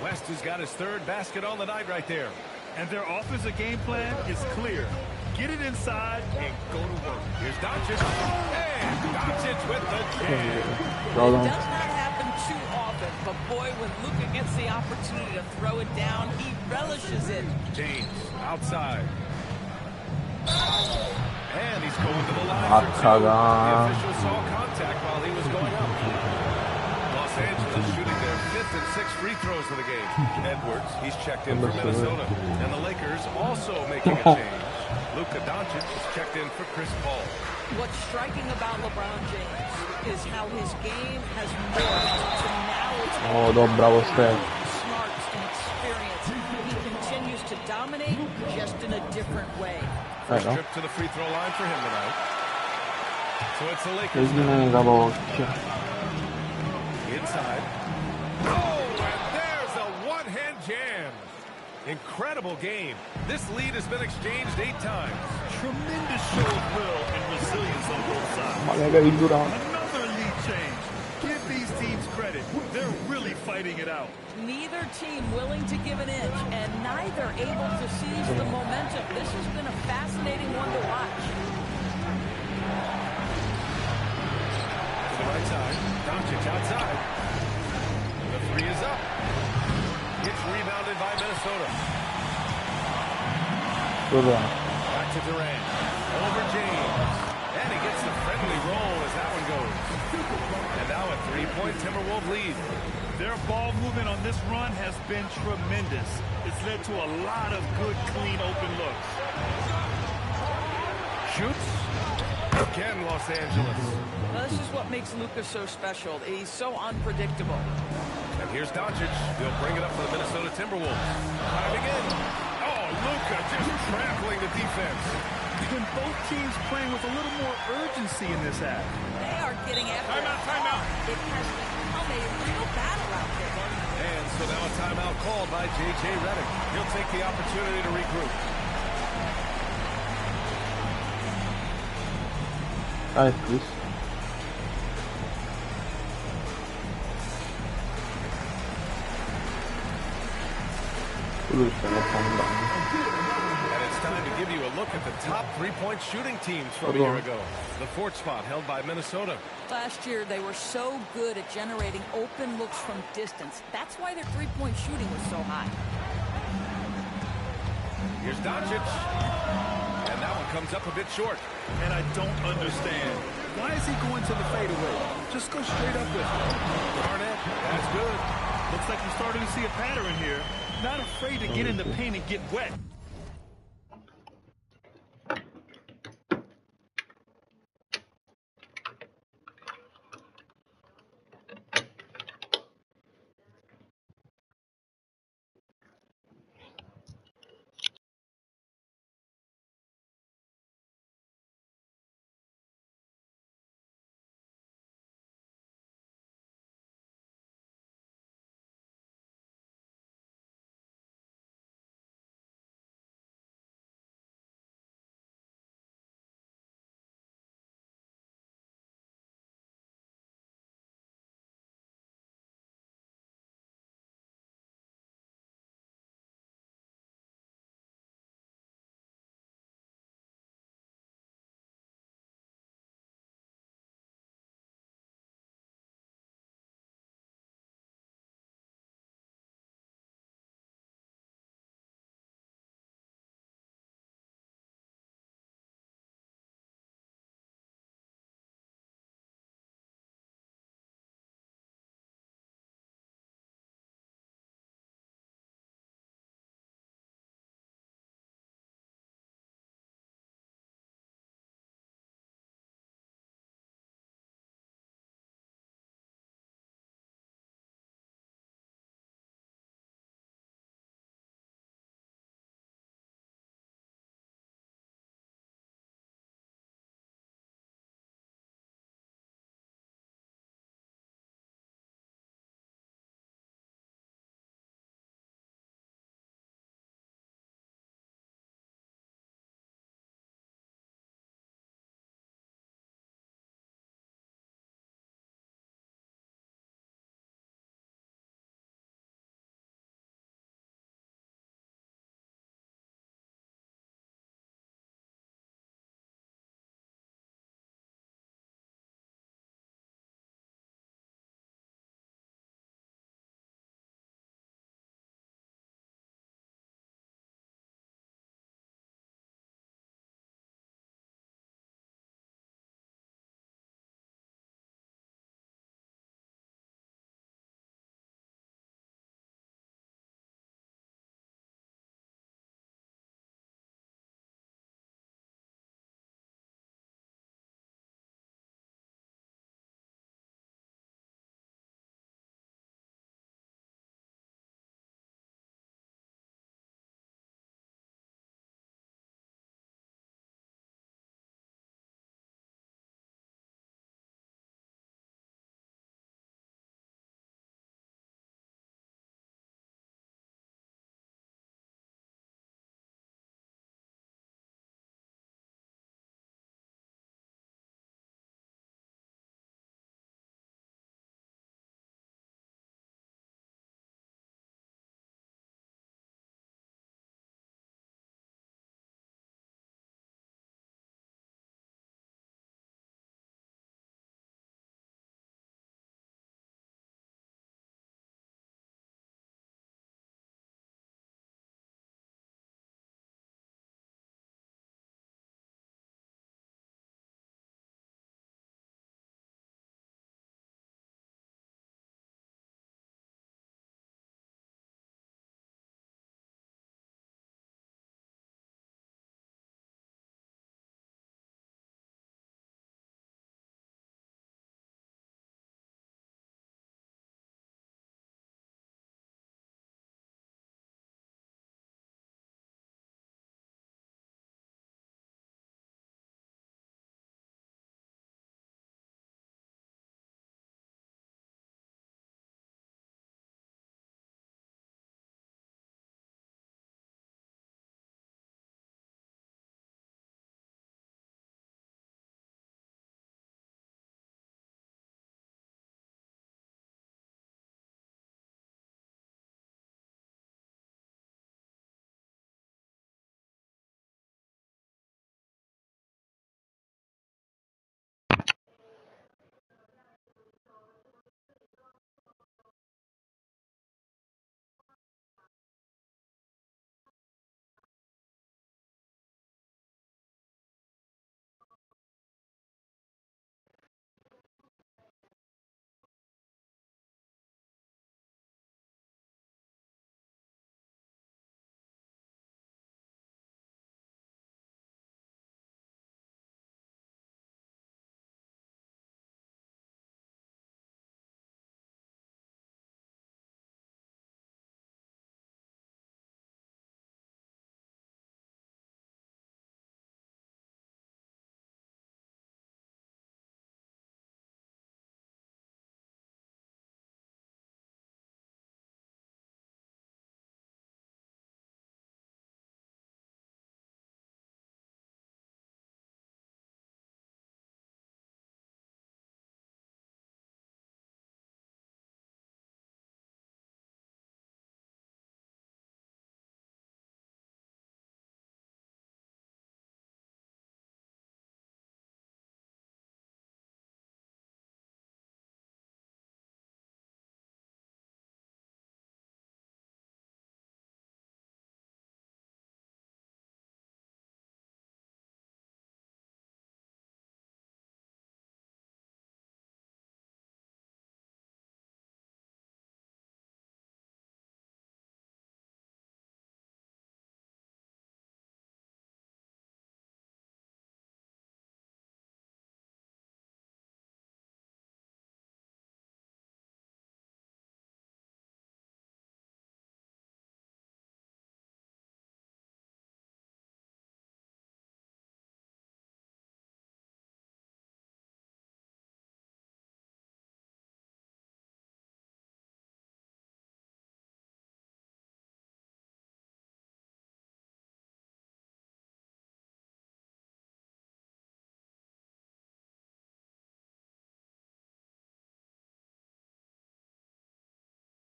West has got his 3rd basket on the night right there. And their offensive game plan is clear. Get it inside and go to work. Here's Doncic. And Doncic with the jam. It does not happen too often, but boy, when Luka gets the opportunity to throw it down, he relishes it. James outside. And he's going to the line for 2. The official saw contact while he was going up. Los Angeles shooting their 5th and 6th free throws of the game. Edwards, he's checked in for Minnesota. And the Lakers also making a change. Luka Doncic is checked in for Chris Paul. What's striking about LeBron James is how his game has morphed to now it's bravo Steph. Smarts and experience. He continues to dominate just in a different way. First trip to the free throw line for him tonight. So it's the Lakers now. Inside. Oh, and there's a one-hand jam. Incredible game. This lead has been exchanged 8 times. Tremendous show of will and resilience on both sides. Another lead change. Give these teams credit. They're really fighting it out. Neither team willing to give an inch, and neither able to seize the momentum. This has been a fascinating one to watch. To the right side. Doncic outside. The 3 is up. It's rebounded by Minnesota. Back to Durant. Over James. And he gets the friendly roll as that one goes. And now a 3-point Timberwolves lead. Their ball movement on this run has been tremendous. It's led to a lot of good, clean, open looks. Shoots. Again, Los Angeles. Well, this is what makes Luka so special. He's so unpredictable. And here's Doncic. He'll bring it up for the Minnesota Timberwolves. Driving in. Oh, Luka just trampling the defense. And both teams playing with a little more urgency in this half. They are getting after it. Timeout. It has become a real battle out there. And so now a timeout called by J.J. Redick. He'll take the opportunity to regroup. Hi, Chris. And it's time to give you a look at the top 3-point shooting teams from a year ago. The 4th spot held by Minnesota. Last year, they were so good at generating open looks from distance. That's why their 3-point shooting was so high. Here's Doncic. And that one comes up a bit short. And I don't understand. Why is he going to the fadeaway? Just go straight up with it. Garnett, that's good. Looks like we're starting to see a pattern here. Not afraid to get in the paint and get wet.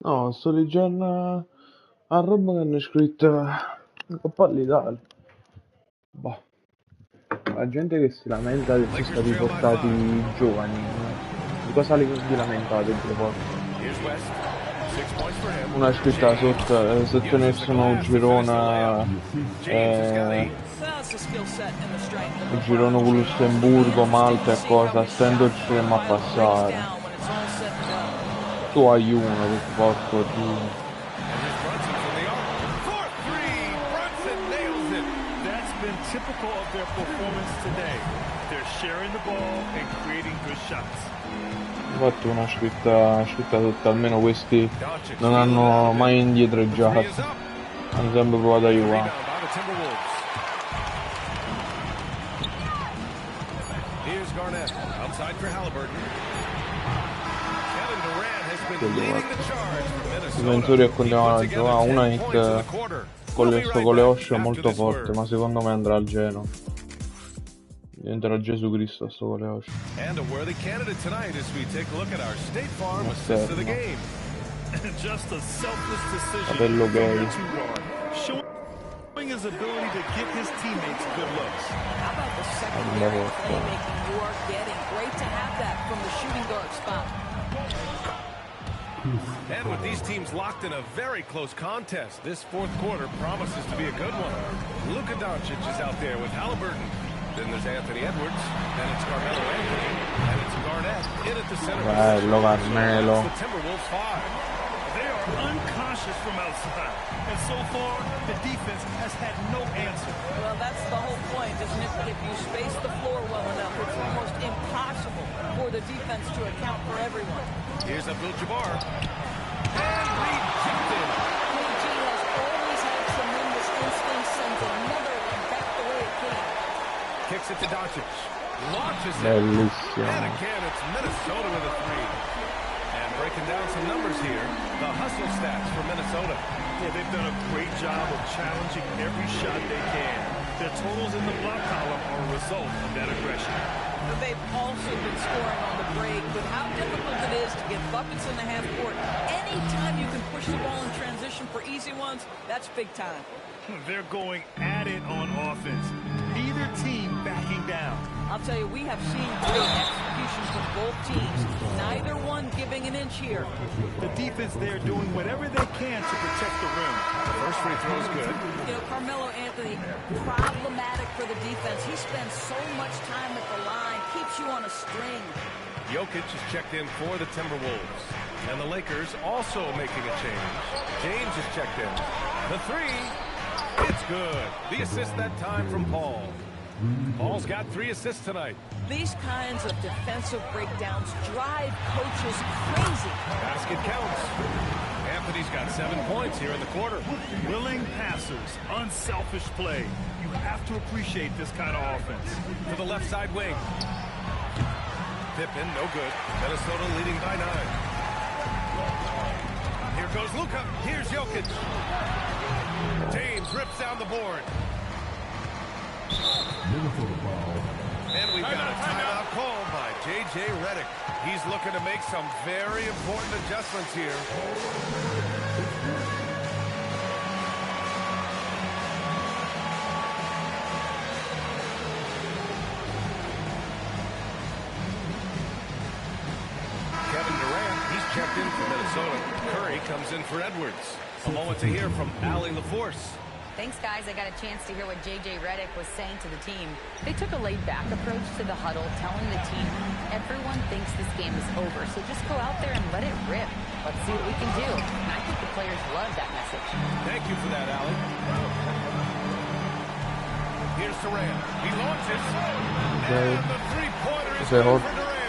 No, sto leggendo a roba che hanno scritto in Coppa all'Italia. Boh. La gente che si lamenta che sono stati portati giovani. Di cosa vi lamentate in proposito? Una scritta sotto, se tenessero un girone, il girone con Lussemburgo, Malta e cosa, stendo ci siamo a passare. Tu hai uno che ti porto giù. Typical of their performance today. They're sharing the ball and creating good shots. Ho fatto una scritta sotto, almeno questi non hanno mai indietreggiato, hanno sempre provato a aiutare. I difensori continuano a giocare una hit con le osce molto forte, ma secondo me andrà al Genoa. Diventerà Gesù Cristo sto con le osce. And a worthy candidate tonight as we take a look at our State Farm assist of the game. Just a selfless decision. Capello gay. Showing his ability to give his teammates good looks. How about the secondary playmaking you are getting? Great to have that from the shooting guard spot. And with these teams locked in a very close contest, this fourth quarter promises to be a good one. Luka Doncic is out there with Halliburton. Then there's Anthony Edwards, and it's Carmelo Anthony, and it's Garnett in at the center. Bello Carmelo. The Timberwolves 5. They are unconscious from outside, and so far the defense has had no answer. Well, that's the whole point, isn't it? If you space the floor well enough, it's almost impossible for the defense to account for everyone. Here's Abdul-Jabbar, and rejected. KG has always had tremendous instincts, and another one back the way it came. Kicks it to Doncic. Launches it. Bellissimo. And again, it's Minnesota with a three. And breaking down some numbers here, the hustle stats for Minnesota. Yeah, they've done a great job of challenging every shot they can. Their totals in the block column are a result of that aggression. But they've also been scoring on the break with how difficult it is to get buckets in the half court. Anytime you can push the ball in transition for easy ones, that's big time. They're going at it on offense. Neither team backing down. I'll tell you, we have seen great execution from both teams. Neither one giving an inch here. The defense there doing whatever they can to protect the rim. The first free throw is good. You know, Carmelo Anthony, problematic for the defense. He spends so much time at the line, keeps you on a string. Jokic is checked in for the Timberwolves. And the Lakers also making a change. James is checked in. The three, it's good. The assist that time from Paul. Paul's got 3 assists tonight. These kinds of defensive breakdowns drive coaches crazy. Basket counts. Anthony's got 7 points here in the quarter. Willing passers, unselfish play. You have to appreciate this kind of offense. To the left side wing. Pippen, no good. Minnesota leading by 9. Here goes Luka. Here's Jokic. James rips down the board. And we've got a timeout called by J.J. Redick. He's looking to make some very important adjustments here. Kevin Durant, he's checked in for Minnesota. Curry comes in for Edwards. A moment to hear from Allie LaForce. Thanks, guys. I got a chance to hear what J.J. Redick was saying to the team. They took a laid-back approach to the huddle, telling the team everyone thinks this game is over, so just go out there and let it rip. Let's see what we can do. And I think the players love that message. Thank you for that, Allie. Here's Durant. He launches. And the three-pointer is good for Durant.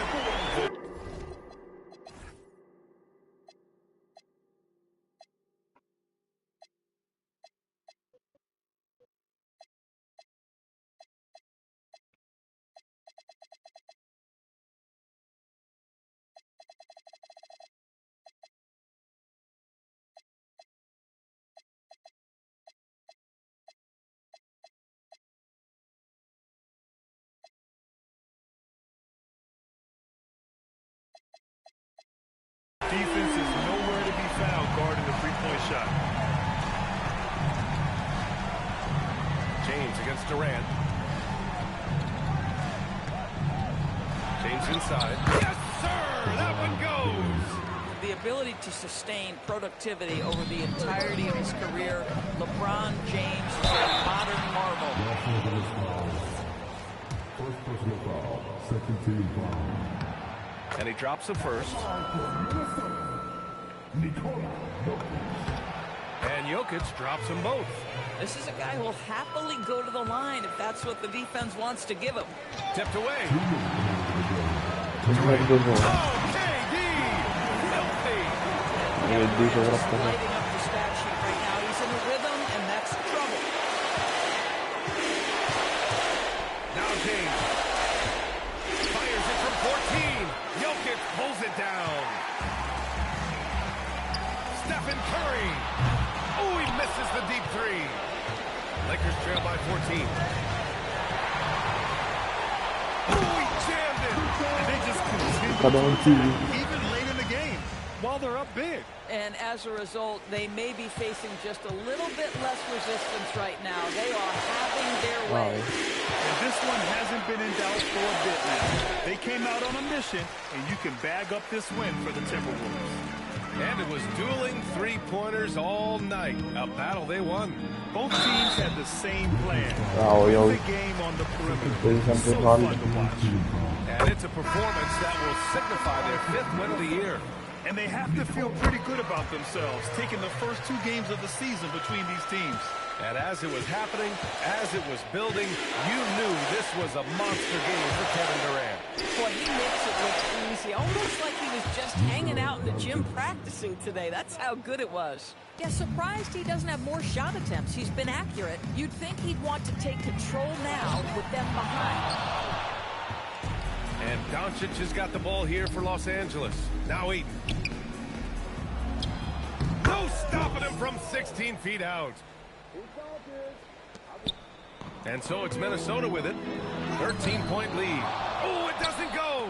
shot. James against Durant. James inside. Yes, sir! That one goes! The ability to sustain productivity over the entirety of his career, LeBron James is a modern marvel. First personal foul, second team foul. And he drops the first. And Jokic drops them both. This is a guy who will happily go to the line if that's what the defense wants to give him. Tipped away. Lighting up the stat sheet right now. He's in a rhythm, and that's trouble. Now James fires it from 14. Jokic pulls it down. Stephen Curry. Oh, he misses the deep three. Lakers trail by 14. Oh, he jammed it. And they just continue even late in the game while they're up big. And as a result, they may be facing just a little bit less resistance right now. They are having their way. And this one hasn't been in doubt for a bit now. They came out on a mission, and you can bag up this win for the Timberwolves. And it was dueling three-pointers all night. A battle they won. Both teams had the same plan. The game on the perimeter. So fun to watch. And it's a performance that will signify their 5th win of the year. And they have to feel pretty good about themselves, taking the first 2 games of the season between these teams. And as it was happening, as it was building, you knew this was a monster game for Kevin Durant. Boy, he makes it look easy. Almost like he was just hanging out in the gym practicing today. That's how good it was. Yeah, surprised he doesn't have more shot attempts. He's been accurate. You'd think he'd want to take control now with them behind. And Doncic has got the ball here for Los Angeles. Now Eaton. No stopping him from 16 feet out. And so it's Minnesota with it. 13-point lead. Oh, it doesn't go.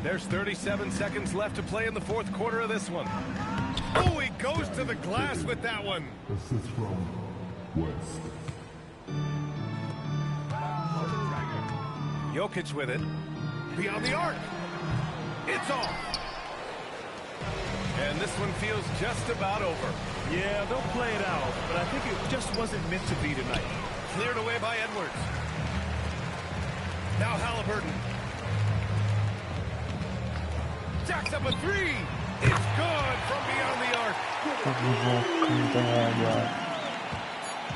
There's 37 seconds left to play in the 4th quarter of this one. Oh, he goes to the glass with that one. Assist from West. Jokic with it. Beyond the arc. It's off. And this one feels just about over. Yeah, they'll play it out, but I think it just wasn't meant to be tonight. Cleared away by Edwards. Now Halliburton. Jacks up a 3. It's good from beyond the arc.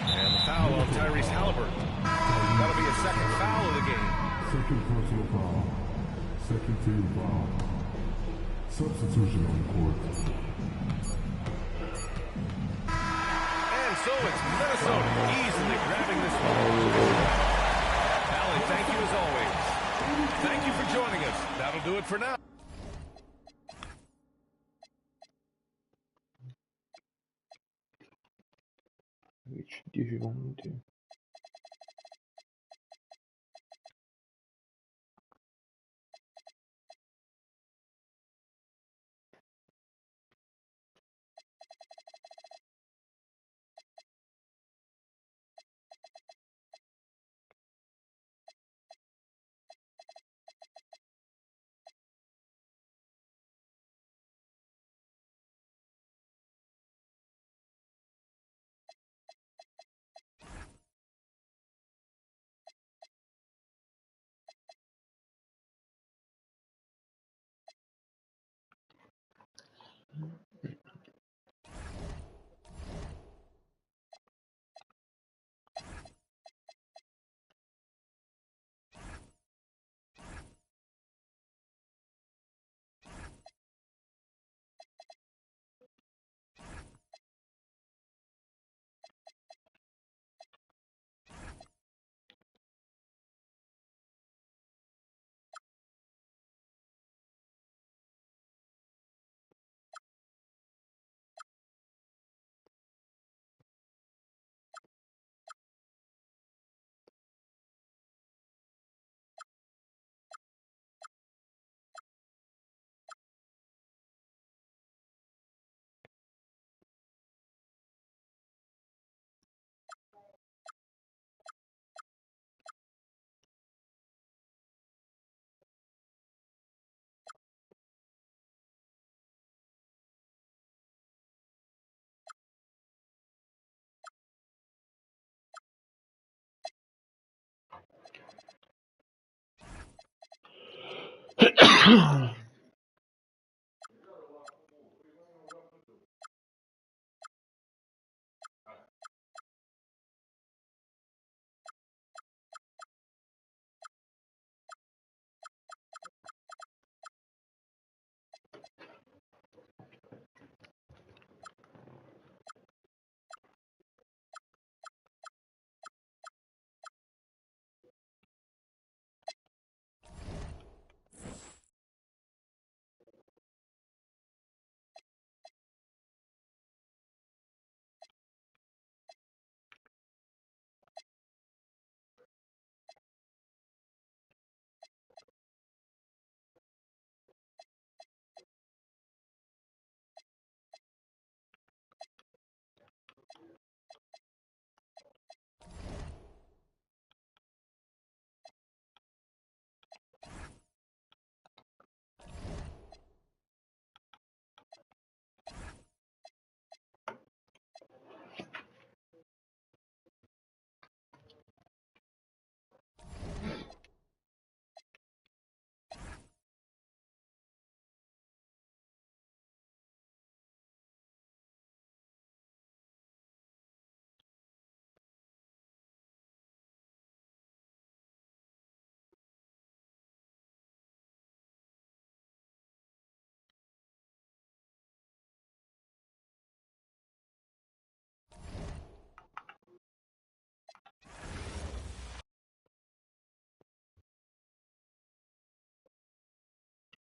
And the foul on Tyrese Halliburton. That'll be a 2nd foul of the game. Second personal foul. Second team foul. Substitution on the court. And so it's Minnesota easily grabbing this one. Allie, thank you as always. Thank you for joining us. That'll do it for now. Which 10 punti.